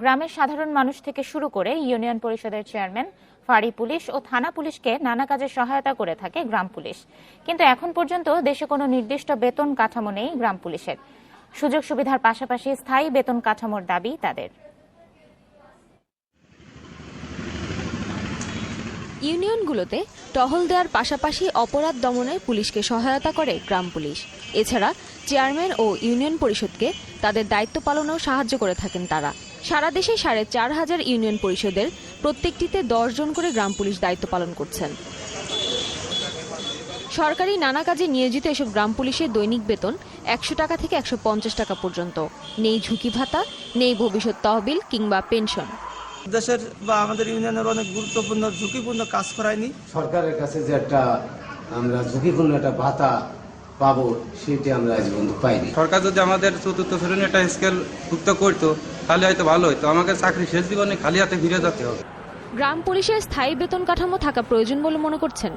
গ্রামের সাধারণ মানুষ থেকে শুরু করে ইউনিয়ন পরিষদের চেয়ারম্যান, ফাঁড়ি পুলিশ ও থানা পুলিশকে নানা কাজে সহায়তা করে থাকে গ্রাম পুলিশ। কিন্তু এখন পর্যন্ত দেশে কোনো নির্দিষ্ট বেতন কাঠামো নেই গ্রাম পুলিশের। সুযোগ সুবিধার পাশাপাশি স্থায়ী বেতন কাঠামোর দাবি তাদের। ইউনিয়নগুলোতে টহল দেওয়ার পাশাপাশি অপরাধ দমনে পুলিশকে সহায়তা করে গ্রাম পুলিশ। এছাড়া চেয়ারম্যান ও ইউনিয়ন পরিষদকে তাদের দায়িত্ব পালনেও সাহায্য করে থাকেন তারা। সারা দেশে ৪,৫০০ ইউনিয়ন পরিষদের প্রত্যেকটিতে ১০ জন করে গ্রাম পুলিশ দায়িত্ব পালন করছেন। সরকারি নানা কাজে নিয়োজিত এসব গ্রাম পুলিশের দৈনিক বেতন ১০০ টাকা থেকে ১৫০ টাকা পর্যন্ত। নেই ঝুঁকি ভাতা, নেই ভবিষ্যৎ তহবিল কিংবা পেনশন। দেশের বা আমাদের ইউনিয়নের অনেক গুরুত্বপূর্ণ ঝুঁকিপূর্ণ কাজ করায়নি। সরকারের কাছে যে একটা আমরা ঝুঁকিপূর্ণ একটা ভাতা পাবো সেটি আমরা আজ পর্যন্ত পাইনি। সরকার যদি আমাদের চতুর্থ শ্রেণীর একটা স্কেল যুক্ত করতো তাহলে হয়তো ভালো হতো। আমাকে চাকরি শেষ জীবনে খালি হাতে ফিরে যেতে হবে। গ্রাম পুলিশের স্থায়ী বেতন কাঠামো থাকা প্রয়োজন বলে মনে করছেন